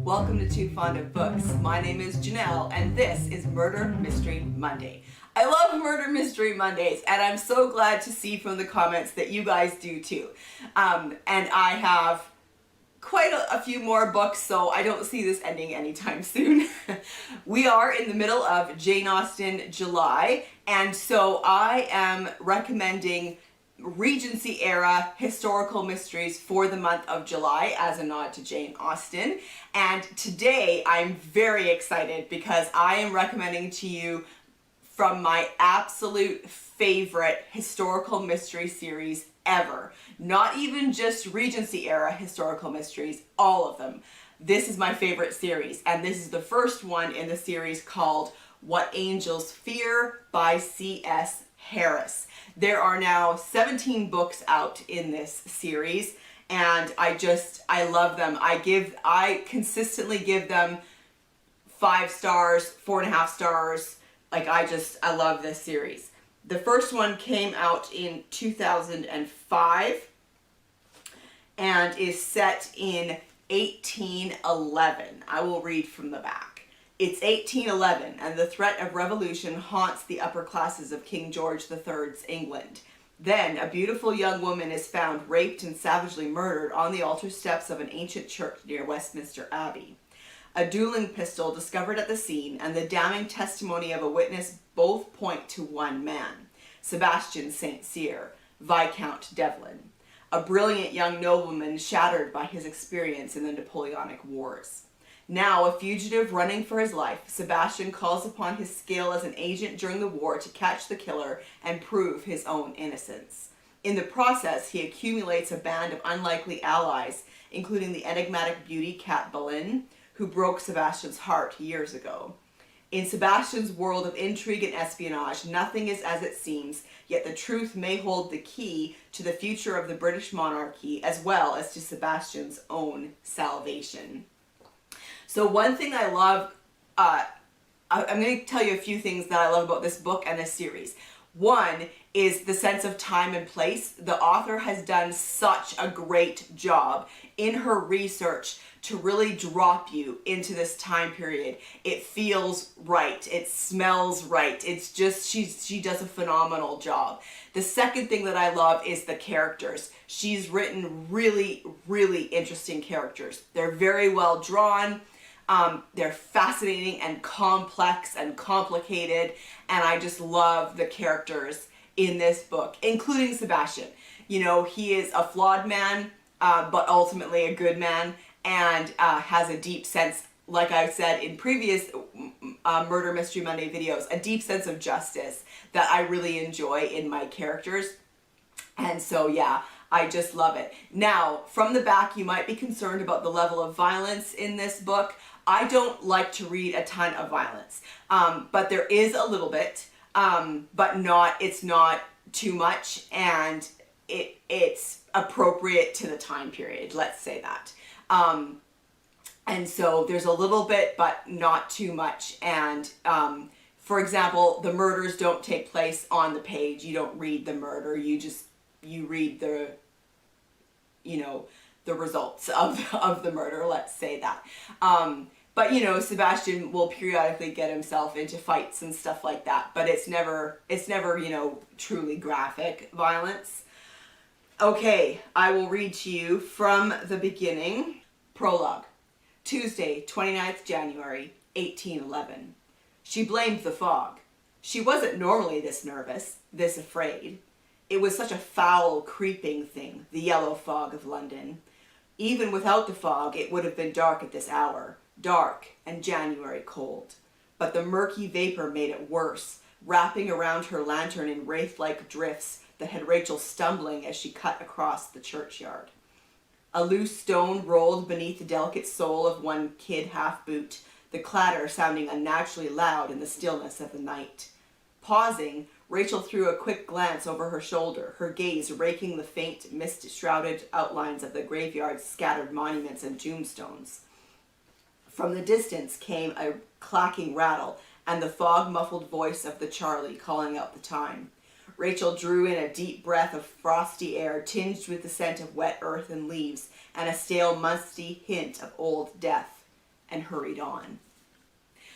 Welcome to Too Fond of Books. My name is Janelle, and this is Murder Mystery Monday. I love Murder Mystery Mondays, and I'm so glad to see from the comments that you guys do too. And I have quite a few more books, so I don't see this ending anytime soon. We are in the middle of Jane Austen July, and so I am recommending Regency era historical mysteries for the month of July as a nod to Jane Austen. And today I'm very excited because I am recommending to you from my absolute favorite historical mystery series ever. Not even just Regency era historical mysteries, all of them. This is my favorite series, and this is the first one in the series called What Angels Fear by C.S. Harris. There are now 17 books out in this series, and I love them. I consistently give them 5 stars, 4.5 stars. I love this series. The first one came out in 2005 and is set in 1811. I will read from the back. It's 1811, and the threat of revolution haunts the upper classes of King George III's England. Then, a beautiful young woman is found raped and savagely murdered on the altar steps of an ancient church near Westminster Abbey. A dueling pistol discovered at the scene and the damning testimony of a witness both point to one man, Sebastian St. Cyr, Viscount Devlin, a brilliant young nobleman shattered by his experience in the Napoleonic Wars. Now a fugitive running for his life, Sebastian calls upon his skill as an agent during the war to catch the killer and prove his own innocence. In the process, he accumulates a band of unlikely allies, including the enigmatic beauty Cat Boleyn, who broke Sebastian's heart years ago. In Sebastian's world of intrigue and espionage, nothing is as it seems, yet the truth may hold the key to the future of the British monarchy as well as to Sebastian's own salvation. So one thing I love, I'm going to tell you a few things that I love about this book and this series. One is the sense of time and place. The author has done such a great job in her research to really drop you into this time period. It feels right. It smells right. It's just, she does a phenomenal job. The second thing that I love is the characters. She's written really, really interesting characters. They're very well drawn. They're fascinating and complex and complicated, and I just love the characters in this book, including Sebastian. You know, he is a flawed man, but ultimately a good man, and has a deep sense, like I've said in previous Murder Mystery Monday videos, a deep sense of justice that I really enjoy in my characters. And so, yeah, I just love it. Now, from the back, you might be concerned about the level of violence in this book. I don't like to read a ton of violence, but there is a little bit, but it's not too much, and it's appropriate to the time period, let's say that. And so there's a little bit, but not too much. And for example, the murders don't take place on the page. You don't read the murder. You read the, the results of the murder, let's say that. But Sebastian will periodically get himself into fights and stuff like that, but it's never, truly graphic violence. Okay, I will read to you from the beginning. Prologue. Tuesday, 29th January, 1811. She blamed the fog. She wasn't normally this nervous, this afraid. It was such a foul, creeping thing, the yellow fog of London. Even without the fog, it would have been dark at this hour, dark and January cold. But the murky vapor made it worse, wrapping around her lantern in wraith-like drifts that had Rachel stumbling as she cut across the churchyard. A loose stone rolled beneath the delicate sole of one kid half-boot, the clatter sounding unnaturally loud in the stillness of the night. Pausing, Rachel threw a quick glance over her shoulder, her gaze raking the faint, mist-shrouded outlines of the graveyard's scattered monuments and tombstones. From the distance came a clacking rattle and the fog-muffled voice of the Charlie calling out the time. Rachel drew in a deep breath of frosty air tinged with the scent of wet earth and leaves and a stale, musty hint of old death. and hurried on.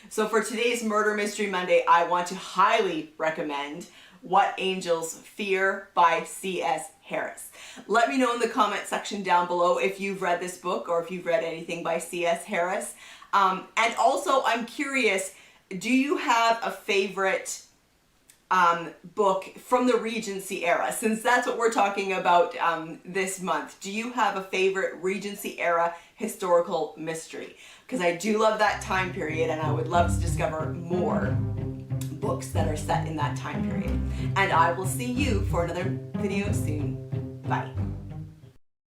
So for today's Murder Mystery Monday, I want to highly recommend What Angels Fear by C.S. Harris. Let me know in the comment section down below if you've read this book or if you've read anything by C.S. Harris. And also, I'm curious, do you have a favorite book from the Regency era? Since that's what we're talking about this month, do you have a favorite Regency era historical mystery? Because I do love that time period, and I would love to discover more books that are set in that time period. And I will see you for another video soon. Bye.